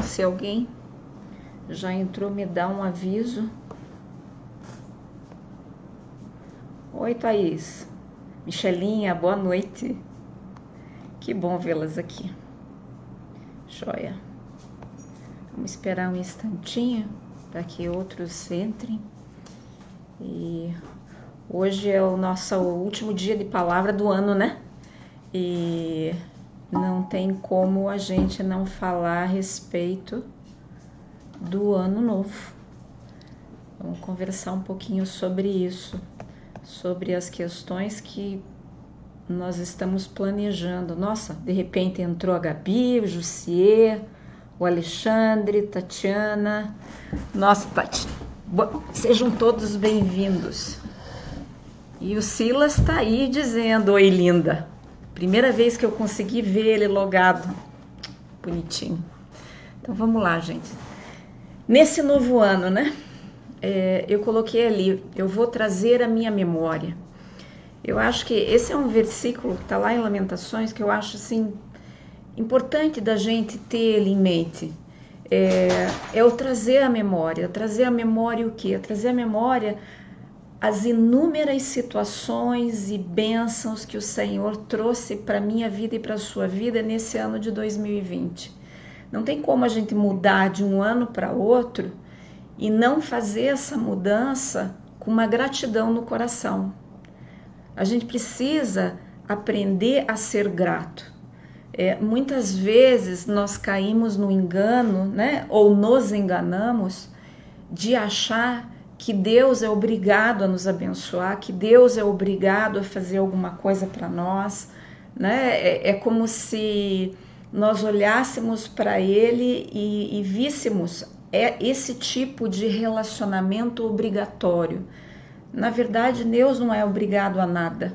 Se alguém já entrou, me dá um aviso. Oi, Thaís. Michelinha, boa noite. Que bom vê-las aqui. Joia. Vamos esperar um instantinho para que outros entrem. E hoje é o nosso último dia de palavra do ano, né? E não tem como a gente não falar a respeito do ano novo. Vamos conversar um pouquinho sobre isso, sobre as questões que nós estamos planejando. Nossa, de repente entrou a Gabi, o Jussier, o Alexandre, Tatiana. Nossa, Tati, sejam todos bem-vindos. E o Silas tá aí dizendo, oi linda. Primeira vez que eu consegui ver ele logado. Bonitinho. Então vamos lá, gente. Nesse novo ano, né? Eu coloquei ali, eu vou trazer a minha memória. Eu acho que esse é um versículo que está lá em Lamentações, que eu acho assim importante da gente ter ele em mente. É o trazer a memória. Trazer a memória o quê? Trazer a memória as inúmeras situações e bênçãos que o Senhor trouxe para a minha vida e para a sua vida nesse ano de 2020. Não tem como a gente mudar de um ano para outro e não fazer essa mudança com uma gratidão no coração. A gente precisa aprender a ser grato. Muitas vezes nós caímos no engano, né? Ou nos enganamos de achar que Deus é obrigado a nos abençoar, que Deus é obrigado a fazer alguma coisa para nós, né? É como se nós olhássemos para Ele e víssemos esse tipo de relacionamento obrigatório. Na verdade, Deus não é obrigado a nada.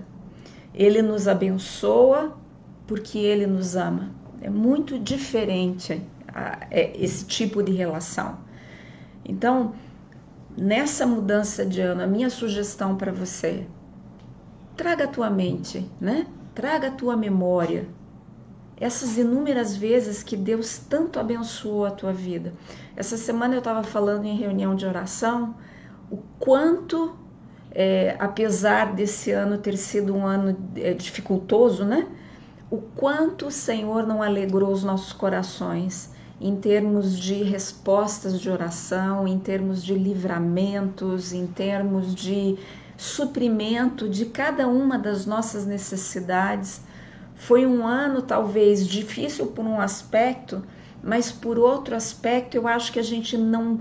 Ele nos abençoa porque Ele nos ama. É muito diferente esse tipo de relação. Então, nessa mudança de ano, a minha sugestão para você, traga a tua mente, né? Traga a tua memória, essas inúmeras vezes que Deus tanto abençoou a tua vida. Essa semana eu estava falando em reunião de oração, o quanto, apesar desse ano ter sido um ano dificultoso, né? O quanto o Senhor não alegrou os nossos corações, em termos de respostas de oração, em termos de livramentos, em termos de suprimento de cada uma das nossas necessidades. Foi um ano talvez difícil por um aspecto, mas por outro aspecto eu acho que a gente não...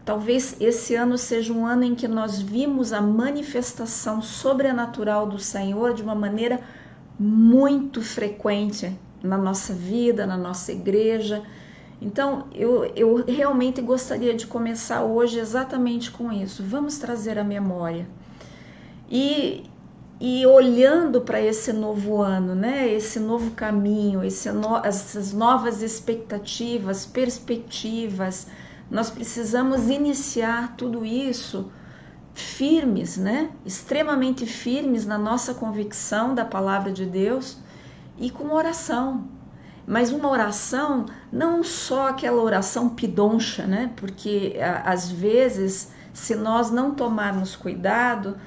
Talvez esse ano seja um ano em que nós vimos a manifestação sobrenatural do Senhor de uma maneira muito frequente na nossa vida, na nossa igreja. Então, eu realmente gostaria de começar hoje exatamente com isso. Vamos trazer a memória. E olhando para esse novo ano, né? Esse novo caminho, essas novas expectativas, perspectivas, nós precisamos iniciar tudo isso firmes, né? Extremamente firmes na nossa convicção da palavra de Deus e com oração. Mas uma oração, não só aquela oração pidoncha, né? Porque às vezes, se nós não tomarmos cuidado,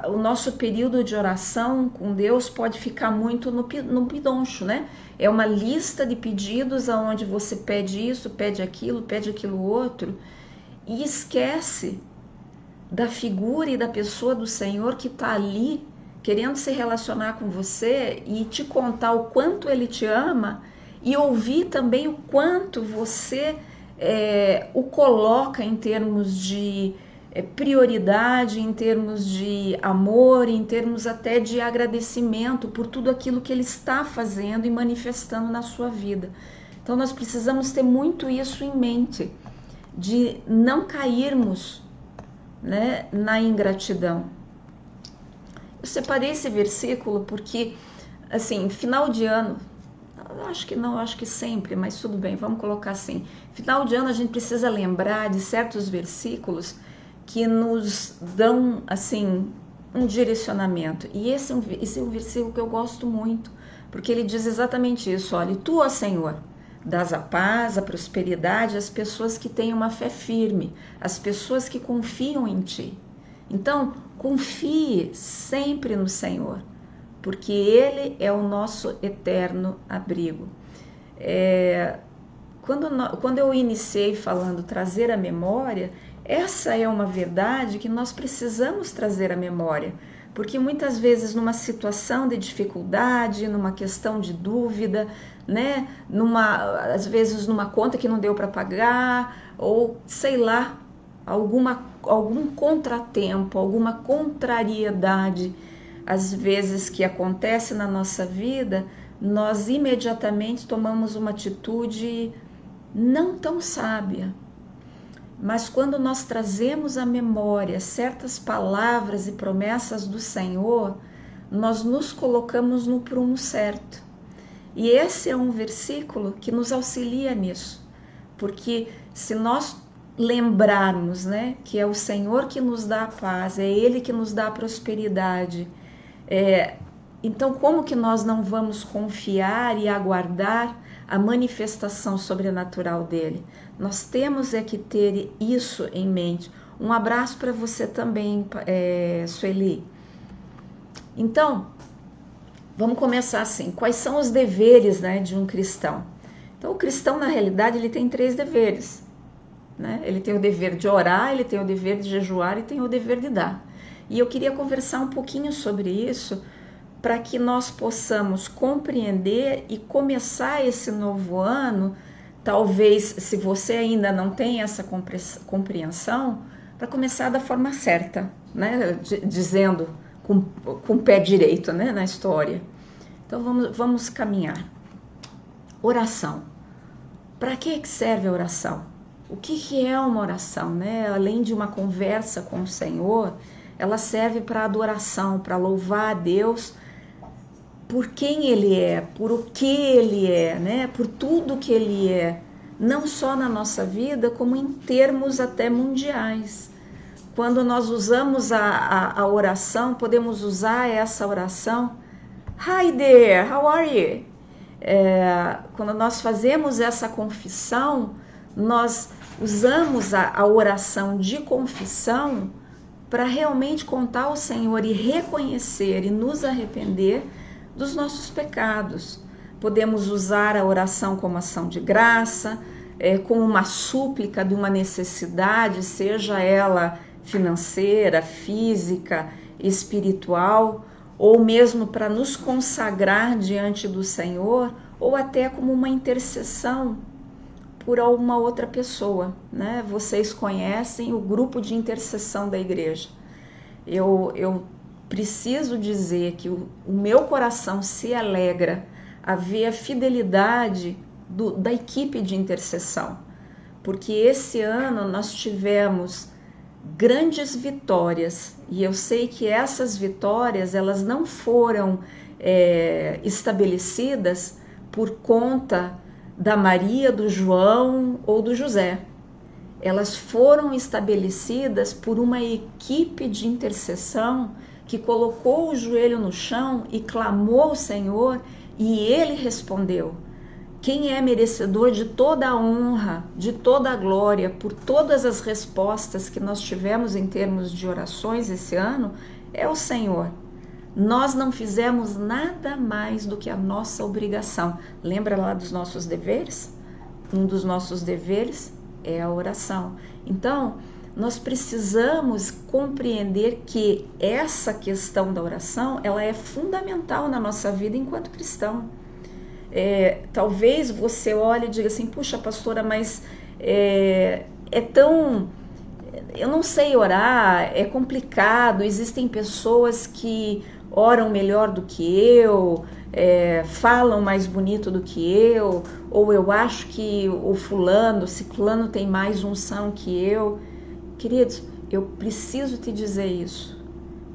o nosso período de oração com Deus pode ficar muito no pidoncho, né? É uma lista de pedidos onde você pede isso, pede aquilo outro, e esquece da figura e da pessoa do Senhor que está ali querendo se relacionar com você e te contar o quanto Ele te ama e ouvir também o quanto você o coloca em termos de prioridade, em termos de amor, em termos até de agradecimento por tudo aquilo que Ele está fazendo e manifestando na sua vida. Então nós precisamos ter muito isso em mente, de não cairmos, né, na ingratidão. Eu separei esse versículo porque, assim, final de ano, acho que sempre, mas tudo bem, vamos colocar assim. Final de ano a gente precisa lembrar de certos versículos que nos dão, assim, um direcionamento. E esse é um versículo que eu gosto muito, porque ele diz exatamente isso, olha, tu, ó Senhor, dás a paz, a prosperidade às pessoas que têm uma fé firme, às pessoas que confiam em ti. Então, confie sempre no Senhor, porque Ele é o nosso eterno abrigo. Quando eu iniciei falando trazer a memória, essa é uma verdade que nós precisamos trazer à memória, porque muitas vezes numa situação de dificuldade, numa questão de dúvida, né, às vezes numa conta que não deu para pagar, ou sei lá, algum contratempo, alguma contrariedade, às vezes que acontece na nossa vida, nós imediatamente tomamos uma atitude não tão sábia. Mas quando nós trazemos à memória certas palavras e promessas do Senhor, nós nos colocamos no prumo certo. E esse é um versículo que nos auxilia nisso, porque se nós lembrarmos, né, que é o Senhor que nos dá a paz, é Ele que nos dá a prosperidade, então como que nós não vamos confiar e aguardar a manifestação sobrenatural dele? Nós temos que ter isso em mente. Um abraço para você também, Sueli. Então, vamos começar assim. Quais são os deveres, né, de um cristão? Então, o cristão, na realidade, ele tem 3 deveres. Né? Ele tem o dever de orar, ele tem o dever de jejuar e tem o dever de dar. E eu queria conversar um pouquinho sobre isso, para que nós possamos compreender e começar esse novo ano, talvez, se você ainda não tem essa compreensão, para começar da forma certa, né? Dizendo com o pé direito, né? Na história. Então vamos caminhar. Oração. Para que serve a oração? O que é uma oração, né? Além de uma conversa com o Senhor, ela serve para adoração, para louvar a Deus por quem Ele é, por o que Ele é, né? Por tudo que Ele é, não só na nossa vida, como em termos até mundiais. Quando nós usamos a oração, podemos usar essa oração. Hi there, how are you? Quando nós fazemos essa confissão, nós usamos a oração de confissão para realmente contar ao Senhor e reconhecer e nos arrepender dos nossos pecados. Podemos usar a oração como ação de graça, como uma súplica de uma necessidade, seja ela financeira, física, espiritual, ou mesmo para nos consagrar diante do Senhor, ou até como uma intercessão por uma outra pessoa, né? Vocês conhecem o grupo de intercessão da igreja. Eu preciso dizer que o meu coração se alegra a ver a fidelidade da equipe de intercessão, porque esse ano nós tivemos grandes vitórias, e eu sei que essas vitórias elas não foram estabelecidas por conta da Maria, do João ou do José. Elas foram estabelecidas por uma equipe de intercessão que colocou o joelho no chão e clamou ao Senhor, e Ele respondeu. Quem é merecedor de toda a honra, de toda a glória, por todas as respostas que nós tivemos em termos de orações esse ano, é o Senhor. Nós não fizemos nada mais do que a nossa obrigação. Lembra lá dos nossos deveres? Um dos nossos deveres é a oração. Então, nós precisamos compreender que essa questão da oração, ela é fundamental na nossa vida enquanto cristão. Talvez você olhe e diga assim, puxa pastora, mas eu não sei orar, é complicado, existem pessoas que oram melhor do que eu, falam mais bonito do que eu, ou eu acho que o fulano, o ciclano tem mais unção que eu. Queridos, eu preciso te dizer isso.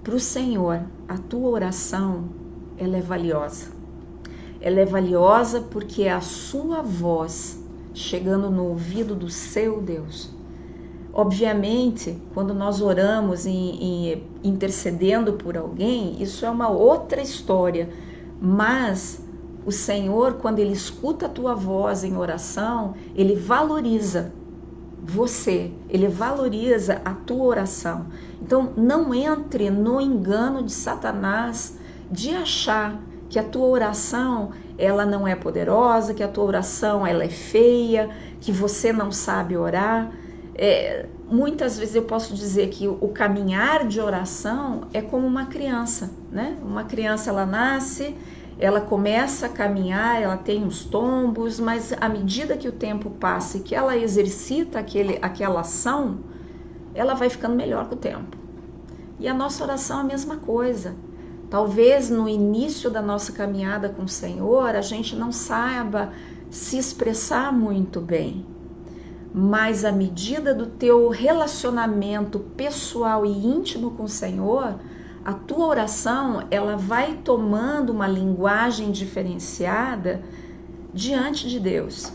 Para o Senhor, a tua oração, ela é valiosa. Ela é valiosa porque é a sua voz chegando no ouvido do seu Deus. Obviamente, quando nós oramos intercedendo por alguém, isso é uma outra história, mas o Senhor, quando Ele escuta a tua voz em oração, Ele valoriza você, Ele valoriza a tua oração. Então, não entre no engano de Satanás de achar que a tua oração ela não é poderosa, que a tua oração ela é feia, que você não sabe orar. Muitas vezes eu posso dizer que o caminhar de oração é como uma criança, né? Uma criança, ela nasce, ela começa a caminhar, ela tem uns tombos, mas à medida que o tempo passa e que ela exercita aquela ação, ela vai ficando melhor com o tempo. E a nossa oração é a mesma coisa. Talvez no início da nossa caminhada com o Senhor, a gente não saiba se expressar muito bem, mas à medida do teu relacionamento pessoal e íntimo com o Senhor, a tua oração ela vai tomando uma linguagem diferenciada diante de Deus.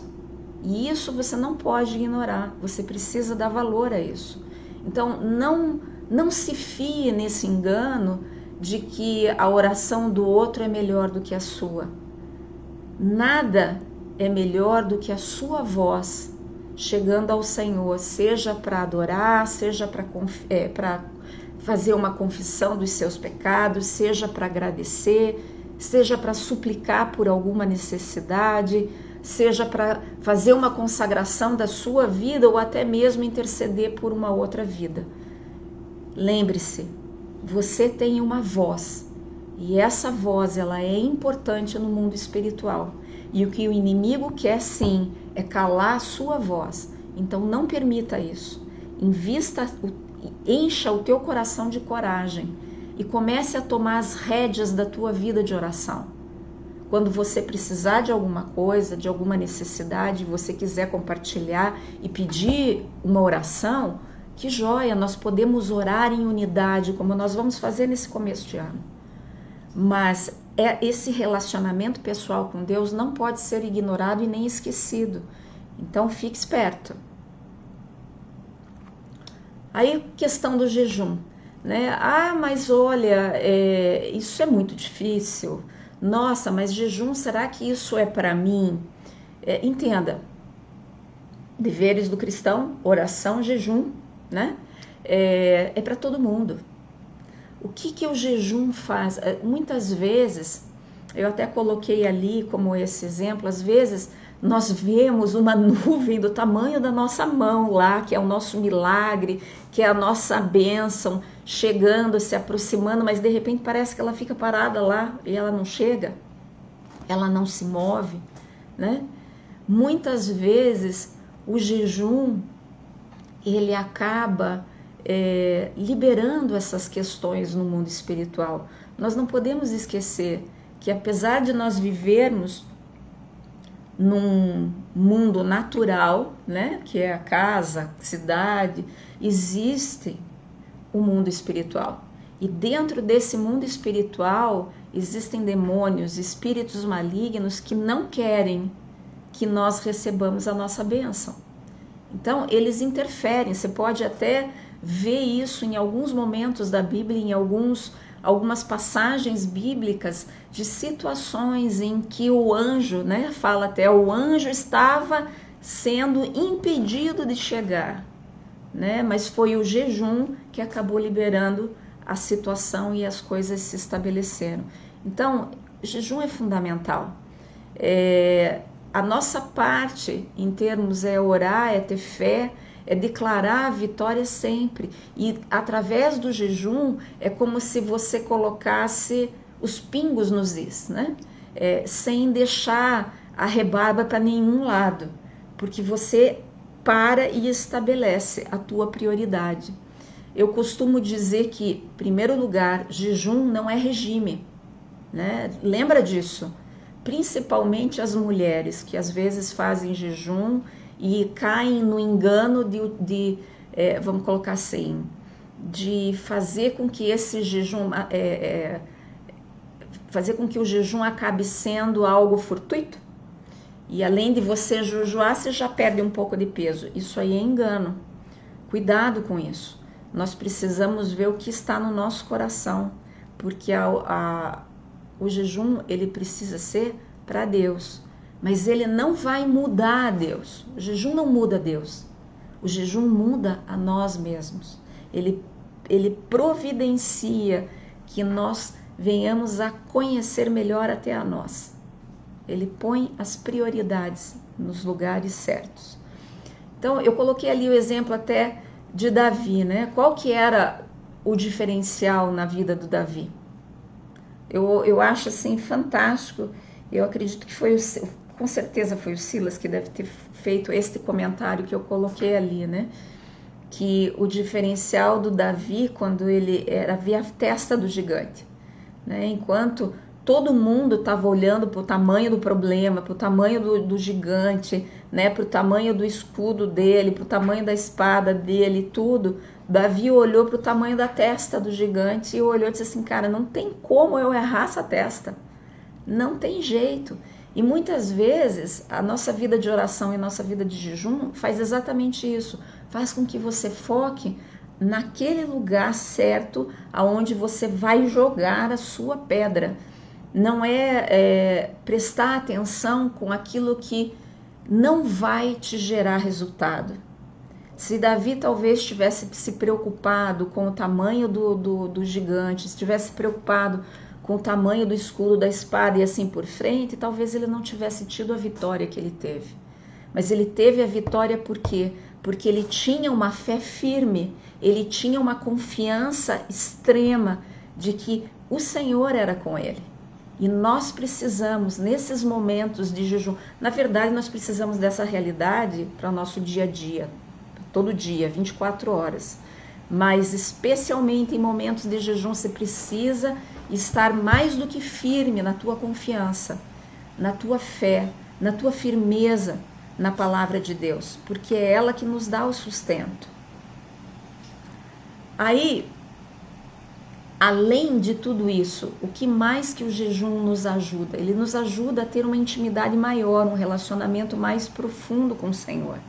E isso você não pode ignorar, você precisa dar valor a isso. Então não se fie nesse engano de que a oração do outro é melhor do que a sua. Nada é melhor do que a sua voz chegando ao Senhor, seja para adorar, seja para fazer uma confissão dos seus pecados, seja para agradecer, seja para suplicar por alguma necessidade, seja para fazer uma consagração da sua vida ou até mesmo interceder por uma outra vida. Lembre-se, você tem uma voz e essa voz ela é importante no mundo espiritual. E o que o inimigo quer sim é calar a sua voz. Então não permita isso. Encha o teu coração de coragem e comece a tomar as rédeas da tua vida de oração. Quando você precisar de alguma coisa, de alguma necessidade, você quiser compartilhar e pedir uma oração, que joia, nós podemos orar em unidade, como nós vamos fazer nesse começo de ano. Mas esse relacionamento pessoal com Deus não pode ser ignorado e nem esquecido. Então fique esperto. Aí, questão do jejum, né? Ah, mas olha, isso é muito difícil. Nossa, mas jejum, será que isso é para mim? Entenda, deveres do cristão, oração, jejum, né? É para todo mundo. O que o jejum faz? Muitas vezes, eu até coloquei ali como esse exemplo, às vezes nós vemos uma nuvem do tamanho da nossa mão lá, que é o nosso milagre, que é a nossa bênção, chegando, se aproximando, mas de repente parece que ela fica parada lá e ela não chega, ela não se move, né? Muitas vezes o jejum, ele acaba liberando essas questões no mundo espiritual. Nós não podemos esquecer que apesar de nós vivermos num mundo natural, né, que é a casa, a cidade, existe o mundo espiritual. E dentro desse mundo espiritual existem demônios, espíritos malignos que não querem que nós recebamos a nossa bênção. Então, eles interferem. Você pode até ver isso em alguns momentos da Bíblia, em algumas passagens bíblicas de situações em que o anjo, né, fala até, o anjo estava sendo impedido de chegar, né, mas foi o jejum que acabou liberando a situação e as coisas se estabeleceram. Então, jejum é fundamental. A nossa parte, em termos, é orar, é ter fé, é declarar a vitória sempre. E através do jejum, é como se você colocasse os pingos nos is, né? Sem deixar a rebarba para nenhum lado, porque você para e estabelece a tua prioridade. Eu costumo dizer que, em primeiro lugar, jejum não é regime, né? Lembra disso? Principalmente as mulheres que às vezes fazem jejum e caem no engano de vamos colocar assim, de fazer com que esse jejum, fazer com que o jejum acabe sendo algo fortuito. E além de você jejuar, você já perde um pouco de peso. Isso aí é engano. Cuidado com isso. Nós precisamos ver o que está no nosso coração, porque o jejum, ele precisa ser para Deus, mas ele não vai mudar a Deus. O jejum não muda a Deus. O jejum muda a nós mesmos. Ele providencia que nós venhamos a conhecer melhor até a nós. Ele põe as prioridades nos lugares certos. Então, eu coloquei ali o exemplo até de Davi, né? Qual que era o diferencial na vida do Davi? Eu acho assim fantástico. Eu acredito que com certeza foi o Silas que deve ter feito este comentário que eu coloquei ali, né? Que o diferencial do Davi, quando ele via a testa do gigante, né? Enquanto todo mundo estava olhando para o tamanho do problema, para o tamanho do gigante, né? Para o tamanho do escudo dele, para o tamanho da espada dele, tudo. Davi olhou para o tamanho da testa do gigante e olhou e disse assim, cara, não tem como eu errar essa testa. Não tem jeito. E muitas vezes a nossa vida de oração e a nossa vida de jejum faz exatamente isso. Faz com que você foque naquele lugar certo aonde você vai jogar a sua pedra. Não é prestar atenção com aquilo que não vai te gerar resultado. Se Davi talvez tivesse se preocupado com o tamanho do gigante, se tivesse preocupado com o tamanho do escudo, da espada e assim por frente, talvez ele não tivesse tido a vitória que ele teve. Mas ele teve a vitória por quê? Porque ele tinha uma fé firme, ele tinha uma confiança extrema de que o Senhor era com ele. E nós precisamos, nesses momentos de jejum, na verdade nós precisamos dessa realidade para o nosso dia a dia, todo dia, 24 horas. Mas especialmente em momentos de jejum você precisa estar mais do que firme na tua confiança, na tua fé, na tua firmeza na palavra de Deus, porque é ela que nos dá o sustento. Aí, além de tudo isso, o que mais que o jejum nos ajuda? Ele nos ajuda a ter uma intimidade maior, um relacionamento mais profundo com o Senhor.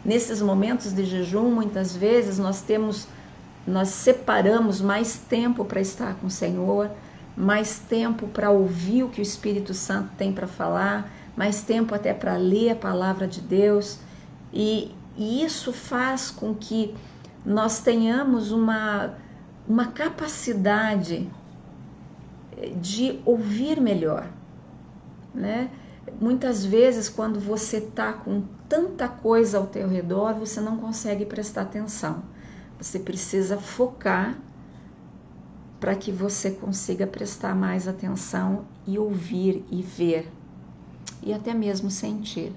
Nesses momentos de jejum, muitas vezes nós separamos mais tempo para estar com o Senhor, mais tempo para ouvir o que o Espírito Santo tem para falar, mais tempo até para ler a palavra de Deus. E isso faz com que nós tenhamos uma capacidade de ouvir melhor, né? Muitas vezes, quando você está com tanta coisa ao teu redor, você não consegue prestar atenção. Você precisa focar para que você consiga prestar mais atenção e ouvir e ver e até mesmo sentir.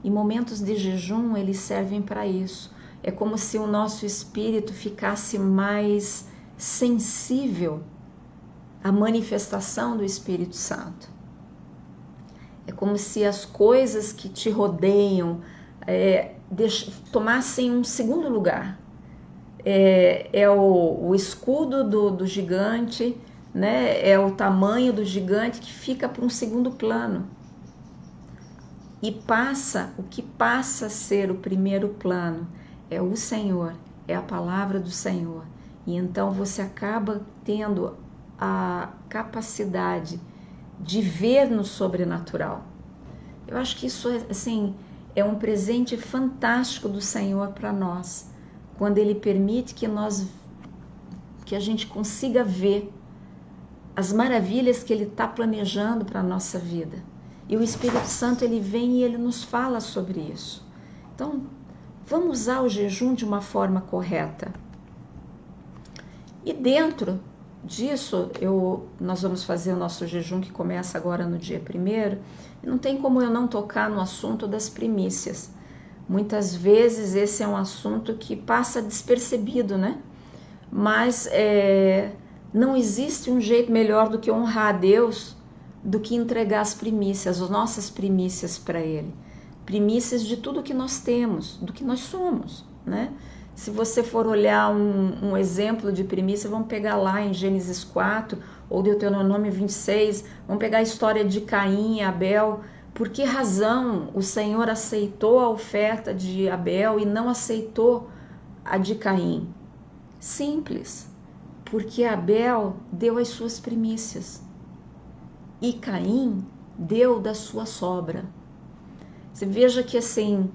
E momentos de jejum, eles servem para isso. É como se o nosso espírito ficasse mais sensível à manifestação do Espírito Santo. É como se as coisas que te rodeiam tomassem um segundo lugar. É o escudo do gigante, né? É o tamanho do gigante que fica para um segundo plano. E o que passa a ser o primeiro plano é o Senhor, é a palavra do Senhor. E então você acaba tendo a capacidade de ver no sobrenatural. Eu acho que isso assim, é um presente fantástico do Senhor para nós, quando Ele permite que a gente consiga ver as maravilhas que Ele está planejando para a nossa vida. E o Espírito Santo, ele vem e ele nos fala sobre isso. Então, vamos usar o jejum de uma forma correta. E dentro disso, nós vamos fazer o nosso jejum que começa agora no dia 1º. E não tem como eu não tocar no assunto das primícias. Muitas vezes esse é um assunto que passa despercebido, né? Mas não existe um jeito melhor do que honrar a Deus, do que entregar as primícias, as nossas primícias para Ele. Primícias de tudo que nós temos, do que nós somos, né? Se você for olhar um exemplo de primícia, vamos pegar lá em Gênesis 4 ou Deuteronômio 26, vamos pegar a história de Caim e Abel. Por que razão o Senhor aceitou a oferta de Abel e não aceitou a de Caim? Simples, porque Abel deu as suas primícias e Caim deu da sua sobra. Você veja que assim,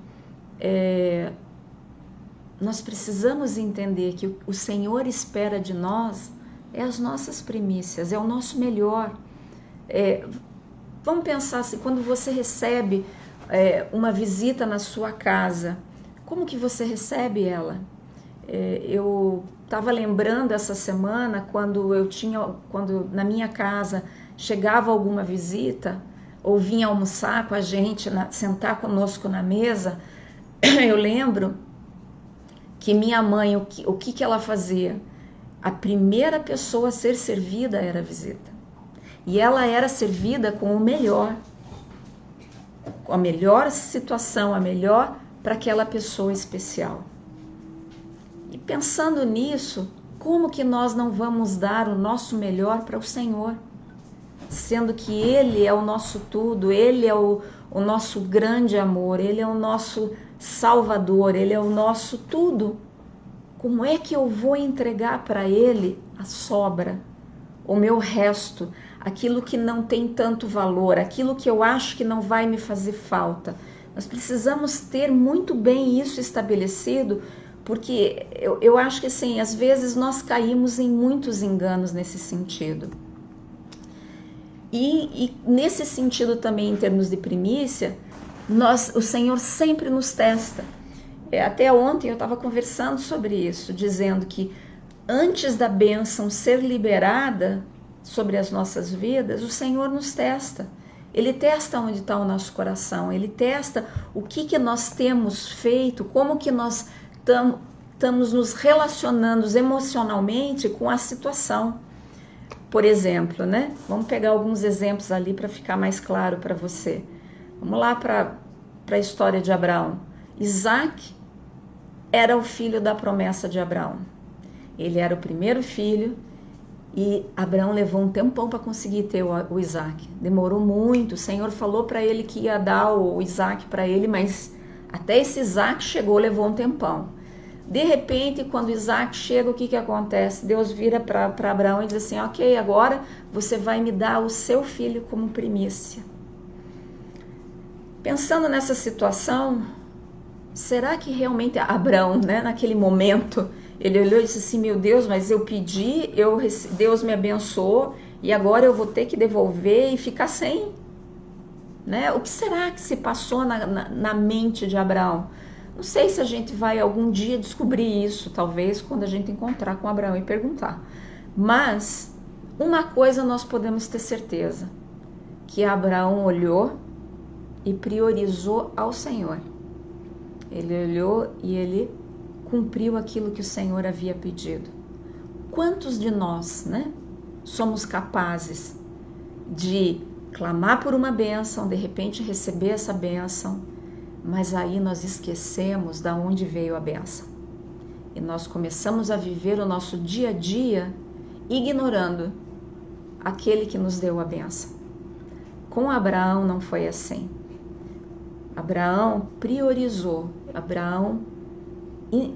nós precisamos entender que o Senhor espera de nós as nossas primícias, é o nosso melhor. Vamos pensar assim, quando você recebe uma visita na sua casa, como que você recebe ela? Eu estava lembrando essa semana quando na minha casa chegava alguma visita ou vinha almoçar com a gente, sentar conosco na mesa, eu lembro que minha mãe, o que ela fazia? A primeira pessoa a ser servida era a visita. E ela era servida com o melhor, com a melhor situação, a melhor para aquela pessoa especial. E pensando nisso, como que nós não vamos dar o nosso melhor para o Senhor? Sendo que Ele é o nosso tudo, Ele é o nosso grande amor, Ele é o nosso Salvador, Ele é o nosso tudo. Como é que eu vou entregar para Ele a sobra, o meu resto, aquilo que não tem tanto valor, aquilo que eu acho que não vai me fazer falta? Nós precisamos ter muito bem isso estabelecido, porque eu acho que assim, às vezes nós caímos em muitos enganos nesse sentido. E nesse sentido também, em termos de primícia, o Senhor sempre nos testa. Até ontem eu estava conversando sobre isso, dizendo que antes da bênção ser liberada sobre as nossas vidas, o Senhor nos testa. Ele testa onde está o nosso coração, Ele testa o que nós temos feito, como que nós estamos nos relacionando emocionalmente com a situação. Por exemplo, né? Vamos pegar alguns exemplos ali para ficar mais claro para você. Vamos lá para a história de Abraão. Isaac era o filho da promessa de Abraão. Ele era o primeiro filho e Abraão levou um tempão para conseguir ter o Isaac. Demorou muito, o Senhor falou para ele que ia dar o Isaac para ele, mas até esse Isaac chegou, levou um tempão. De repente, quando Isaac chega, o que acontece? Deus vira para Abraão e diz assim, ok, agora você vai me dar o seu filho como primícia. Pensando nessa situação, será que realmente Abraão, né, naquele momento, ele olhou e disse assim, meu Deus, mas eu pedi, Deus me abençoou e agora eu vou ter que devolver e ficar sem? Né? O que será que se passou na mente de Abraão? Não sei se a gente vai algum dia descobrir isso, talvez quando a gente encontrar com Abraão e perguntar. Mas uma coisa nós podemos ter certeza, que Abraão olhou e priorizou ao Senhor. Ele olhou e ele cumpriu aquilo que o Senhor havia pedido. Quantos de nós, né, somos capazes de clamar por uma bênção, de repente receber essa bênção, mas aí nós esquecemos de onde veio a bênção. E nós começamos a viver o nosso dia a dia ignorando aquele que nos deu a bênção. Com Abraão não foi assim. Abraão priorizou, Abraão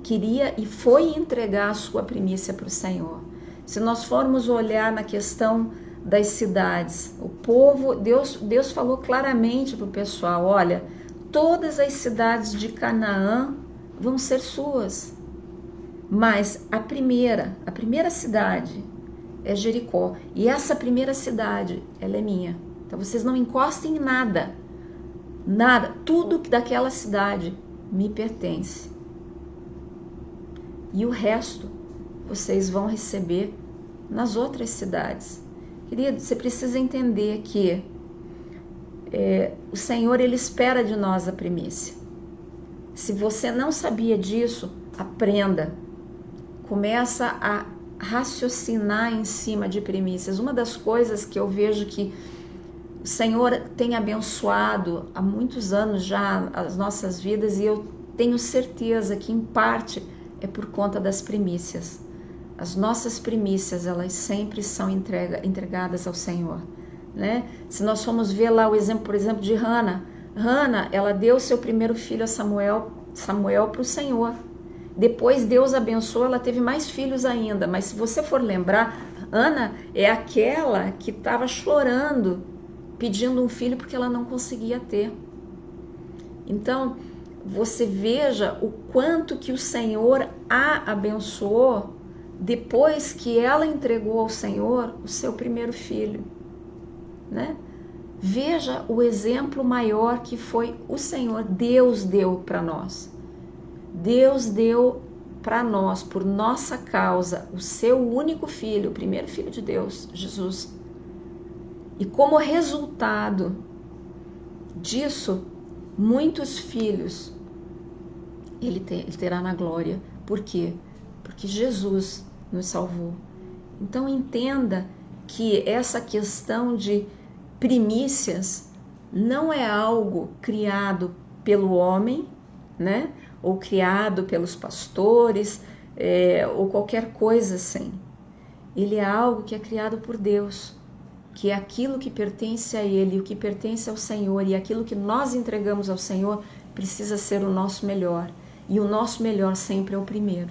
queria e foi entregar a sua primícia para o Senhor. Se nós formos olhar na questão das cidades, o povo, Deus falou claramente para o pessoal, olha, todas as cidades de Canaã vão ser suas, mas a primeira cidade é Jericó, e essa primeira cidade, ela é minha, então vocês não encostem em nada, tudo daquela cidade me pertence, e o resto vocês vão receber nas outras cidades. Querido, você precisa entender que o Senhor, Ele espera de nós a primícia. Se você não sabia disso, aprenda. Começa a raciocinar em cima de primícias. Uma das coisas que eu vejo que o Senhor tem abençoado há muitos anos já as nossas vidas, e eu tenho certeza que em parte é por conta das primícias. As nossas primícias, elas sempre são entregadas ao Senhor. Né? Se nós formos ver lá o exemplo, por exemplo, de Hana, ela deu seu primeiro filho a Samuel para o Senhor. Depois Deus abençoou, ela teve mais filhos ainda. Mas se você for lembrar, Ana é aquela que estava chorando pedindo um filho porque ela não conseguia ter. Então, você veja o quanto que o Senhor a abençoou depois que ela entregou ao Senhor o seu primeiro filho, né? Veja o exemplo maior que foi o Senhor. Deus deu para nós. Deus deu para nós, por nossa causa, o seu único filho, o primeiro filho de Deus, Jesus. E como resultado disso, muitos filhos ele terá na glória. Por quê? Porque Jesus nos salvou. Então entenda que essa questão de primícias não é algo criado pelo homem, né? Ou criado pelos pastores, ou qualquer coisa assim. Ele é algo que é criado por Deus, que é aquilo que pertence a Ele, o que pertence ao Senhor, e aquilo que nós entregamos ao Senhor precisa ser o nosso melhor. E o nosso melhor sempre é o primeiro,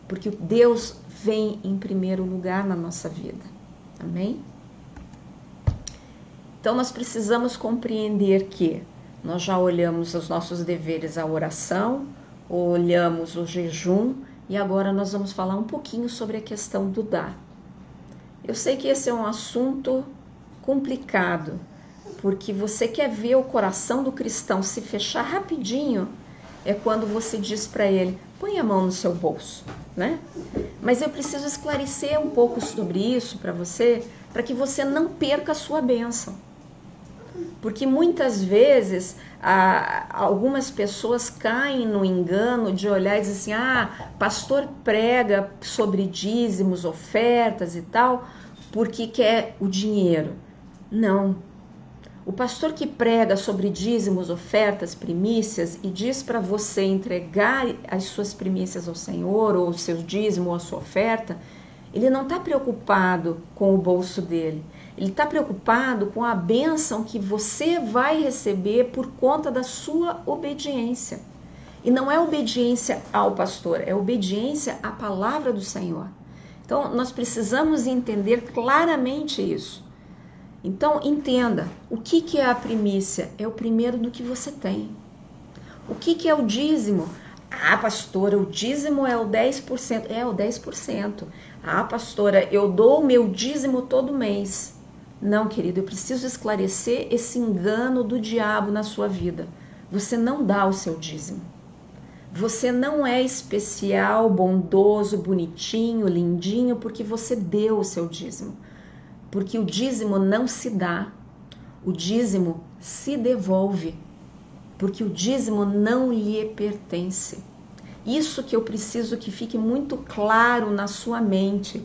porque Deus vem em primeiro lugar na nossa vida. Amém? Então nós precisamos compreender que nós já olhamos os nossos deveres, a oração, olhamos o jejum, e agora nós vamos falar um pouquinho sobre a questão do dar. Eu sei que esse é um assunto complicado, porque você quer ver o coração do cristão se fechar rapidinho, é quando você diz para ele, põe a mão no seu bolso, né? Mas eu preciso esclarecer um pouco sobre isso para você, para que você não perca a sua bênção. Porque muitas vezes algumas pessoas caem no engano de olhar e dizer assim, pastor prega sobre dízimos, ofertas e tal, porque quer o dinheiro. Não. O pastor que prega sobre dízimos, ofertas, primícias e diz para você entregar as suas primícias ao Senhor, ou o seu dízimo, ou a sua oferta, ele não está preocupado com o bolso dele. Ele está preocupado com a bênção que você vai receber por conta da sua obediência. E não é obediência ao pastor, é obediência à palavra do Senhor. Então, nós precisamos entender claramente isso. Então, entenda, o que é a primícia? É o primeiro do que você tem. O que é o dízimo? Pastora, o dízimo é o 10%. É o 10%. Pastora, eu dou o meu dízimo todo mês. Não, querido, eu preciso esclarecer esse engano do diabo na sua vida. Você não dá o seu dízimo. Você não é especial, bondoso, bonitinho, lindinho, porque você deu o seu dízimo. Porque o dízimo não se dá, o dízimo se devolve, porque o dízimo não lhe pertence. Isso que eu preciso que fique muito claro na sua mente.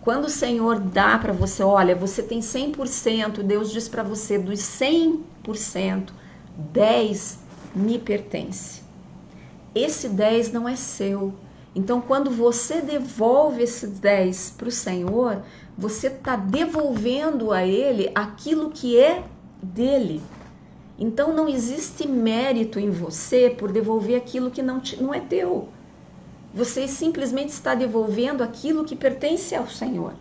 Quando o Senhor dá para você, olha, você tem 100%, Deus diz para você, dos 100%, 10 me pertence. Esse 10 não é seu. Então, quando você devolve esses 10 para o Senhor, você está devolvendo a Ele aquilo que é dele. Então, não existe mérito em você por devolver aquilo que não é teu. Você simplesmente está devolvendo aquilo que pertence ao Senhor,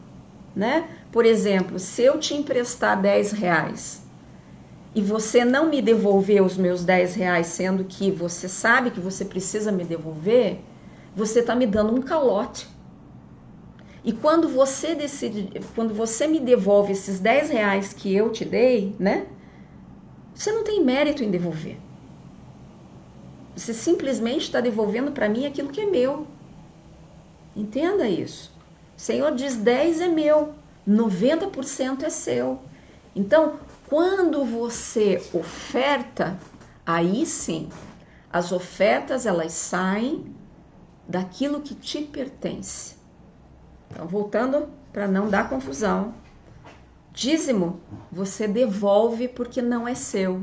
né? Por exemplo, se eu te emprestar 10 reais e você não me devolver os meus 10 reais, sendo que você sabe que você precisa me devolver, você está me dando um calote. E quando você me devolve esses 10 reais que eu te dei, né? Você não tem mérito em devolver. Você simplesmente está devolvendo para mim aquilo que é meu. Entenda isso. O Senhor diz 10 é meu, 90% é seu. Então, quando você oferta, aí sim, as ofertas elas saem daquilo que te pertence. Então, voltando para não dar confusão. Dízimo, você devolve porque não é seu.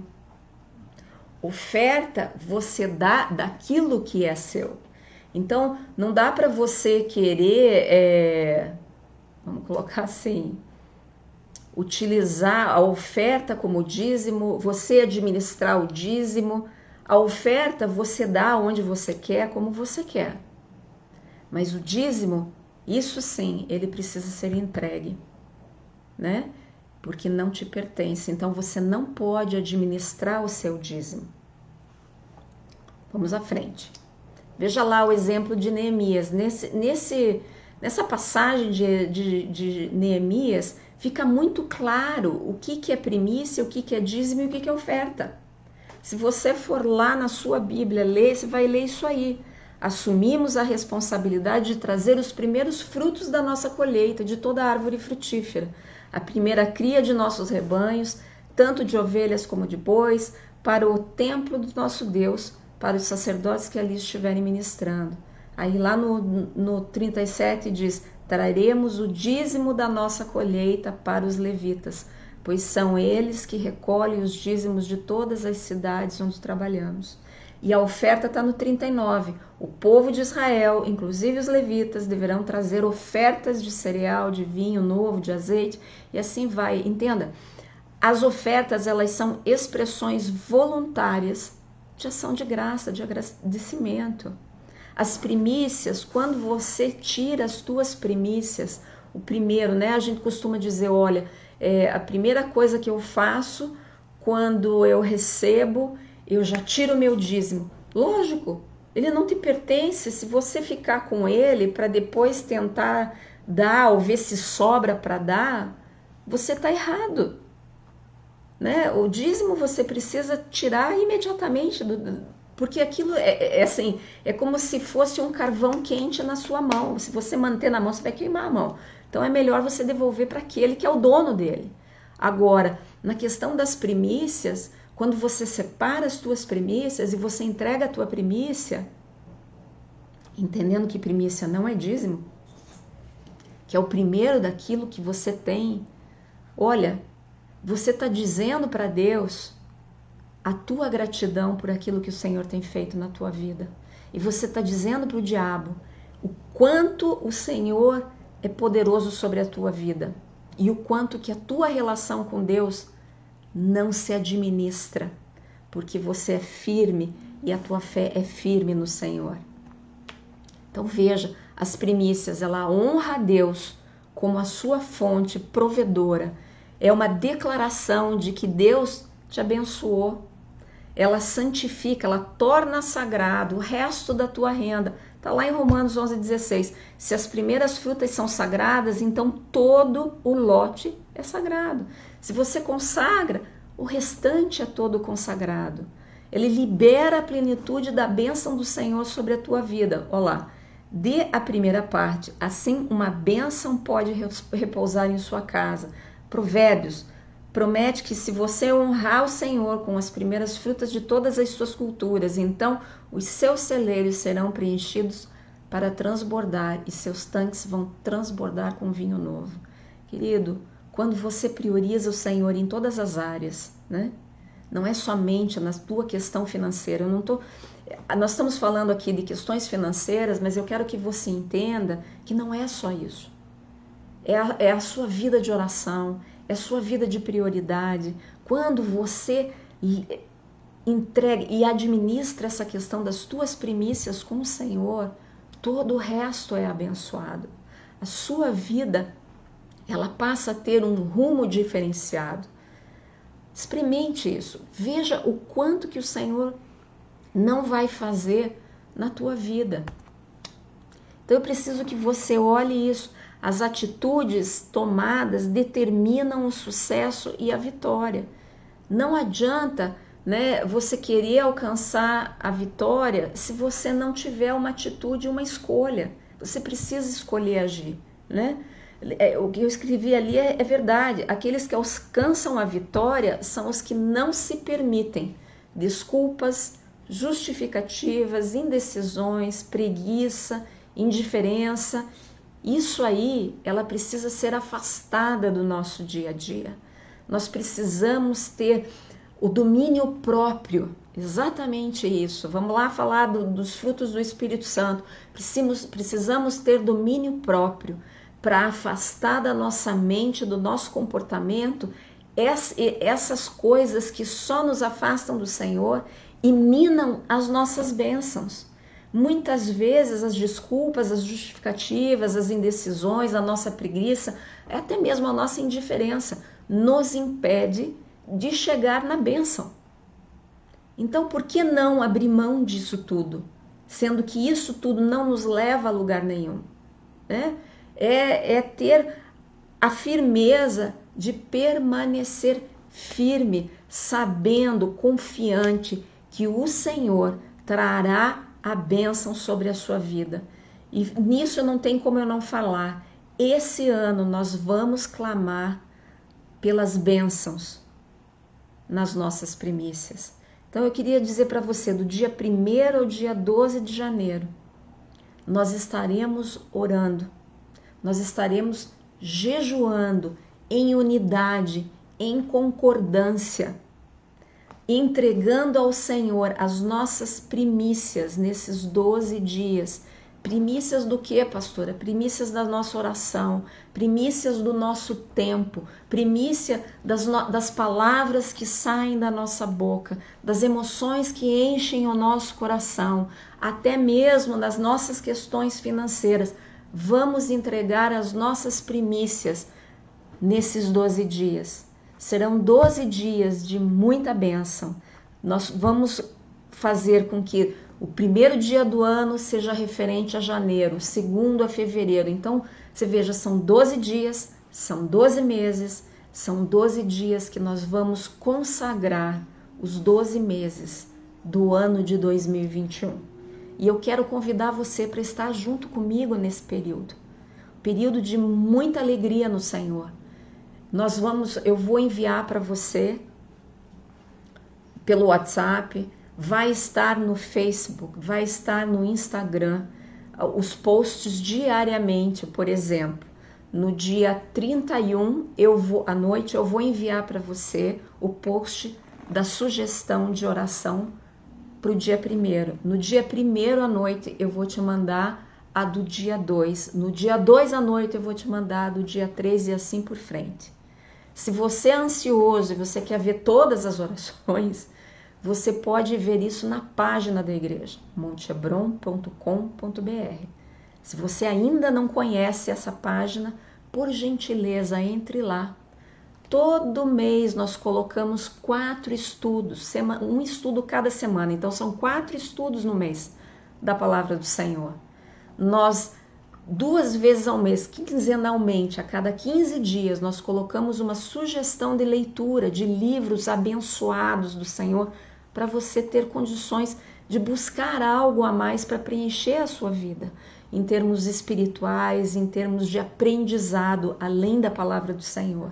Oferta, você dá daquilo que é seu. Então, não dá para você querer, vamos colocar assim, utilizar a oferta como dízimo, você administrar o dízimo. A oferta você dá onde você quer, como você quer. Mas o dízimo, isso sim, ele precisa ser entregue, né? porque não te pertence. Então você não pode administrar o seu dízimo. Vamos à frente. Veja lá o exemplo de Neemias. Nessa passagem de Neemias, fica muito claro o que é primícia, o que é dízimo e o que é oferta. Se você for lá na sua Bíblia ler, você vai ler isso aí. Assumimos a responsabilidade de trazer os primeiros frutos da nossa colheita, de toda a árvore frutífera. A primeira cria de nossos rebanhos, tanto de ovelhas como de bois, para o templo do nosso Deus, para os sacerdotes que ali estiverem ministrando. Aí lá no 37 diz, traremos o dízimo da nossa colheita para os levitas, pois são eles que recolhem os dízimos de todas as cidades onde trabalhamos. E a oferta está no 39. O povo de Israel, inclusive os levitas, deverão trazer ofertas de cereal, de vinho novo, de azeite, e assim vai. Entenda, as ofertas, elas são expressões voluntárias de ação de graça, de agradecimento. As primícias, quando você tira as tuas primícias, o primeiro, né? A gente costuma dizer, olha, a primeira coisa que eu faço quando eu recebo, eu já tiro o meu dízimo. Lógico, ele não te pertence. Se você ficar com ele para depois tentar dar ou ver se sobra para dar, você está errado. Né? O dízimo você precisa tirar imediatamente, porque aquilo assim, é como se fosse um carvão quente na sua mão. Se você manter na mão, você vai queimar a mão. Então é melhor você devolver para aquele que é o dono dele. Agora, na questão das primícias, quando você separa as tuas primícias e você entrega a tua primícia, entendendo que primícia não é dízimo, que é o primeiro daquilo que você tem, olha, você está dizendo para Deus a tua gratidão por aquilo que o Senhor tem feito na tua vida. E você está dizendo para o diabo o quanto o Senhor é poderoso sobre a tua vida e o quanto que a tua relação com Deus não se administra, porque você é firme e a tua fé é firme no Senhor. Então veja, as primícias, ela honra a Deus como a sua fonte provedora. É uma declaração de que Deus te abençoou. Ela santifica, ela torna sagrado o resto da tua renda. Está lá em Romanos 11,16. Se as primeiras frutas são sagradas, então todo o lote é sagrado. Se você consagra, o restante é todo consagrado. Ele libera a plenitude da bênção do Senhor sobre a tua vida. Olha lá, dê a primeira parte, assim uma bênção pode repousar em sua casa. Provérbios promete que se você honrar o Senhor com as primeiras frutas de todas as suas culturas, então os seus celeiros serão preenchidos para transbordar e seus tanques vão transbordar com vinho novo. Querido, quando você prioriza o Senhor em todas as áreas, né? Não é somente na tua questão financeira. Nós estamos falando aqui de questões financeiras, mas eu quero que você entenda que não é só isso. É a sua vida de oração, é a sua vida de prioridade. Quando você entrega e administra essa questão das tuas primícias com o Senhor, todo o resto é abençoado. A sua vida, ela passa a ter um rumo diferenciado. Experimente isso. Veja o quanto que o Senhor não vai fazer na tua vida. Então eu preciso que você olhe isso. As atitudes tomadas determinam o sucesso e a vitória. Não adianta, né, você querer alcançar a vitória se você não tiver uma atitude, uma escolha. Você precisa escolher agir, né? O que eu escrevi ali é verdade. Aqueles que alcançam a vitória são os que não se permitem desculpas, justificativas, indecisões, preguiça, indiferença. Isso aí, ela precisa ser afastada do nosso dia a dia. Nós precisamos ter o domínio próprio, exatamente isso. Vamos lá falar dos frutos do Espírito Santo. Precisamos ter domínio próprio para afastar da nossa mente, do nosso comportamento, essas coisas que só nos afastam do Senhor e minam as nossas bênçãos. Muitas vezes as desculpas, as justificativas, as indecisões, a nossa preguiça, até mesmo a nossa indiferença, nos impede de chegar na bênção. Então, por que não abrir mão disso tudo? Sendo que isso tudo não nos leva a lugar nenhum. Né? É ter a firmeza de permanecer firme, sabendo, confiante que o Senhor trará a bênção sobre a sua vida. E nisso não tem como eu não falar. Esse ano nós vamos clamar pelas bênçãos nas nossas primícias. Então eu queria dizer para você, do dia 1º ao dia 12 de janeiro, nós estaremos orando, nós estaremos jejuando em unidade, em concordância, entregando ao Senhor as nossas primícias nesses 12 dias. Primícias do que, pastora? Primícias da nossa oração, primícias do nosso tempo, primícia das palavras que saem da nossa boca, das emoções que enchem o nosso coração, até mesmo das nossas questões financeiras. Vamos entregar as nossas primícias nesses 12 dias. Serão 12 dias de muita bênção. Nós vamos fazer com que o 1º dia do ano seja referente a janeiro, o 2º a fevereiro. Então, você veja, são 12 dias, são 12 meses, são 12 dias que nós vamos consagrar os 12 meses do ano de 2021. E eu quero convidar você para estar junto comigo nesse período de muita alegria no Senhor. Eu vou enviar para você pelo WhatsApp, vai estar no Facebook, vai estar no Instagram, os posts diariamente. Por exemplo, no dia 31 à noite eu vou enviar para você o post da sugestão de oração para o dia 1º. No dia 1º à noite eu vou te mandar a do dia 2. No dia 2 à noite eu vou te mandar a do dia 3 e assim por frente. Se você é ansioso e você quer ver todas as orações, você pode ver isso na página da igreja, montehebron.com.br. Se você ainda não conhece essa página, por gentileza, entre lá. Todo mês nós colocamos 4 estudos, um estudo cada semana. Então são 4 estudos no mês da Palavra do Senhor. Nós 2 vezes ao mês, quinzenalmente, a cada 15 dias, nós colocamos uma sugestão de leitura de livros abençoados do Senhor para você ter condições de buscar algo a mais para preencher a sua vida, em termos espirituais, em termos de aprendizado, além da palavra do Senhor.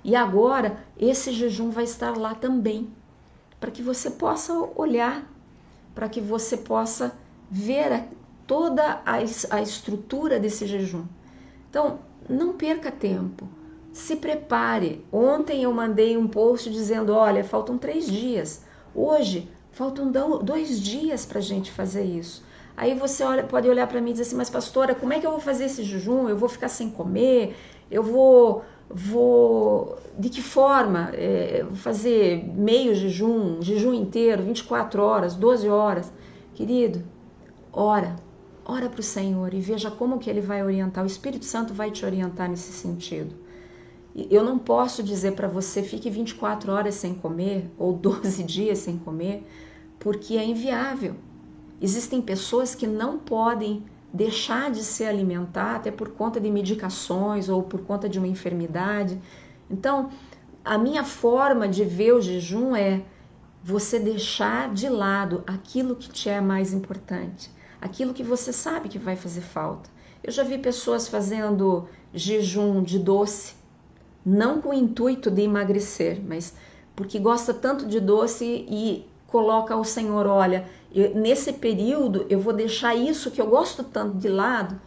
E agora, esse jejum vai estar lá também, para que você possa olhar, para que você possa ver toda a estrutura desse jejum. Então, não perca tempo, se prepare. Ontem eu mandei um post dizendo, olha, faltam 3 dias. Hoje, faltam 2 dias para a gente fazer isso. Aí você pode olhar para mim e dizer assim, mas pastora, como é que eu vou fazer esse jejum? Eu vou ficar sem comer? Eu vou de que forma? Vou fazer meio jejum inteiro, 24 horas, 12 horas? Querido, ora para o Senhor e veja como que Ele vai orientar. O Espírito Santo vai te orientar nesse sentido. Eu não posso dizer para você, fique 24 horas sem comer, ou 12 dias sem comer, porque é inviável. Existem pessoas que não podem deixar de se alimentar, até por conta de medicações, ou por conta de uma enfermidade. Então, a minha forma de ver o jejum é você deixar de lado aquilo que te é mais importante, aquilo que você sabe que vai fazer falta. Eu já vi pessoas fazendo jejum de doce, não com o intuito de emagrecer, mas porque gosta tanto de doce e coloca ao Senhor, olha, nesse período eu vou deixar isso que eu gosto tanto de lado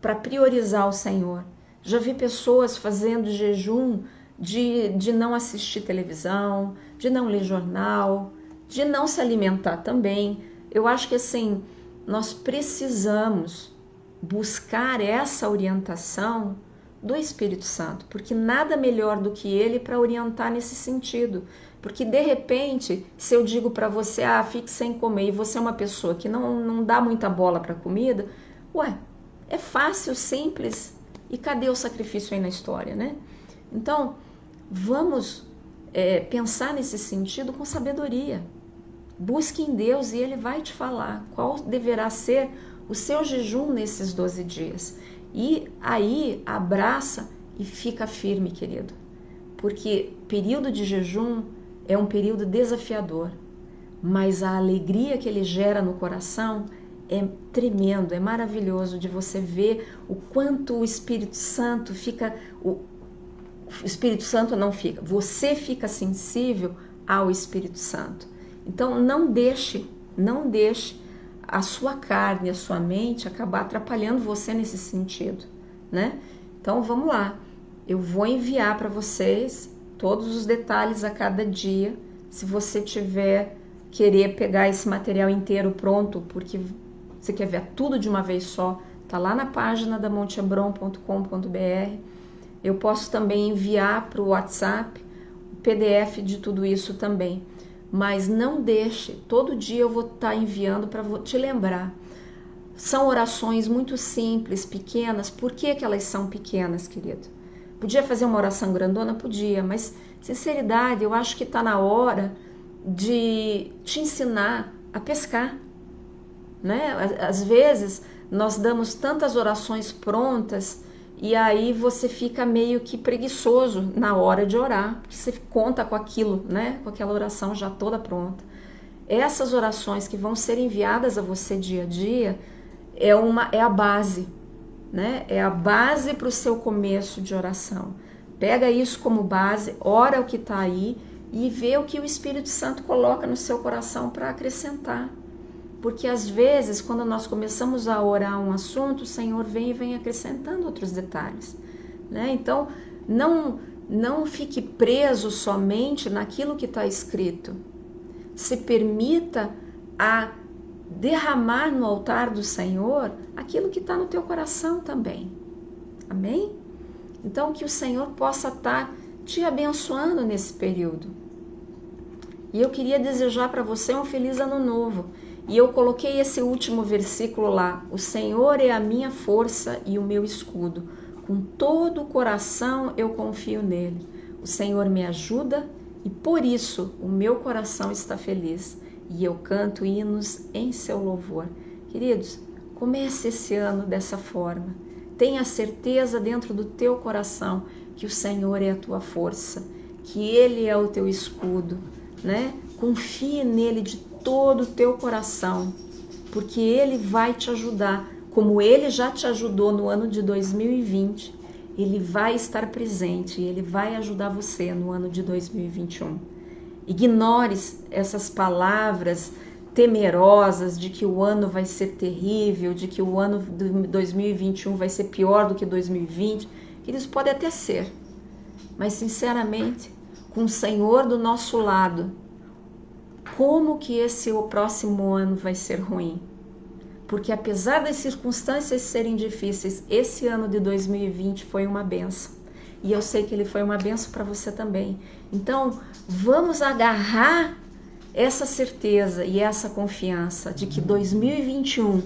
para priorizar o Senhor. Já vi pessoas fazendo jejum de não assistir televisão, de não ler jornal, de não se alimentar também. Eu acho que assim, nós precisamos buscar essa orientação do Espírito Santo, porque nada melhor do que Ele para orientar nesse sentido, Porque de repente, se eu digo para você, fique sem comer, e você é uma pessoa que não dá muita bola para comida, é fácil, simples, e cadê o sacrifício aí na história, né? Então, vamos pensar nesse sentido com sabedoria. Busque em Deus e Ele vai te falar qual deverá ser o seu jejum nesses 12 dias. E aí, abraça e fica firme, querido. Porque período de jejum é um período desafiador, mas a alegria que ele gera no coração é tremendo, é maravilhoso de você ver o quanto o Espírito Santo fica... O Espírito Santo não fica, você fica sensível ao Espírito Santo. Então não deixe a sua carne, a sua mente acabar atrapalhando você nesse sentido, né? Então vamos lá, eu vou enviar para vocês todos os detalhes a cada dia. Se você querer pegar esse material inteiro pronto, porque você quer ver tudo de uma vez só, tá lá na página da montehebron.com.br. Eu posso também enviar para o WhatsApp o PDF de tudo isso também. Mas não deixe, todo dia eu vou estar enviando para te lembrar. São orações muito simples, pequenas. Por que elas são pequenas, querido? Podia fazer uma oração grandona? Podia, mas sinceridade, eu acho que está na hora de te ensinar a pescar, né? Às vezes nós damos tantas orações prontas e aí você fica meio que preguiçoso na hora de orar, porque você conta com aquilo, né? Com aquela oração já toda pronta. Essas orações que vão ser enviadas a você dia a dia é a base, né? É a base para o seu começo de oração. Pega isso como base, ora o que está aí e vê o que o Espírito Santo coloca no seu coração para acrescentar. Porque às vezes, quando nós começamos a orar um assunto, o Senhor vem acrescentando outros detalhes, né? Então, não fique preso somente naquilo que está escrito. Se permita a derramar no altar do Senhor aquilo que está no teu coração também. Amém? Então, que o Senhor possa estar te abençoando nesse período. E eu queria desejar para você um feliz ano novo. E eu coloquei esse último versículo lá. O Senhor é a minha força e o meu escudo. Com todo o coração eu confio nele. O Senhor me ajuda e por isso o meu coração está feliz. E eu canto hinos em seu louvor. Queridos, comece esse ano dessa forma. Tenha certeza dentro do teu coração que o Senhor é a tua força, que Ele é o teu escudo, né? Confie nele de todo o teu coração, porque Ele vai te ajudar, como Ele já te ajudou no ano de 2020, Ele vai estar presente e Ele vai ajudar você no ano de 2021. Ignore essas palavras temerosas de que o ano vai ser terrível, de que o ano de 2021 vai ser pior do que 2020, que isso pode até ser, mas sinceramente, com o Senhor do nosso lado, como que o próximo ano vai ser ruim? Porque apesar das circunstâncias serem difíceis, esse ano de 2020 foi uma bênção. E eu sei que ele foi uma bênção para você também. Então, vamos agarrar essa certeza e essa confiança de que 2021,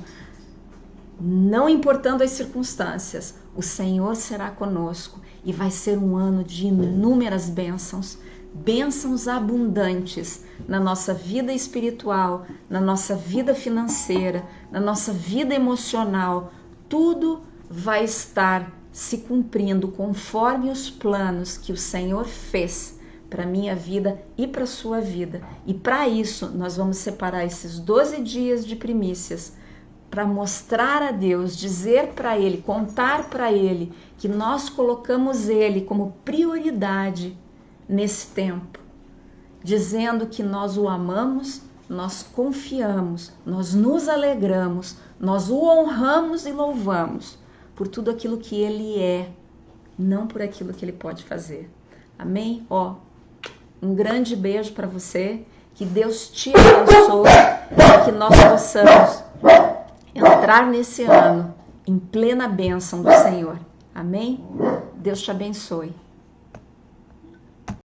não importando as circunstâncias, o Senhor será conosco e vai ser um ano de inúmeras bênçãos. Bênçãos abundantes na nossa vida espiritual, na nossa vida financeira, na nossa vida emocional. Tudo vai estar se cumprindo conforme os planos que o Senhor fez para a minha vida e para a sua vida. E para isso nós vamos separar esses 12 dias de primícias para mostrar a Deus, dizer para Ele, contar para Ele que nós colocamos Ele como prioridade nesse tempo, dizendo que nós o amamos, nós confiamos, nós nos alegramos, nós o honramos e louvamos por tudo aquilo que Ele é, não por aquilo que Ele pode fazer. Amém? Um grande beijo para você, que Deus te abençoe e que nós possamos entrar nesse ano em plena bênção do Senhor. Amém? Deus te abençoe.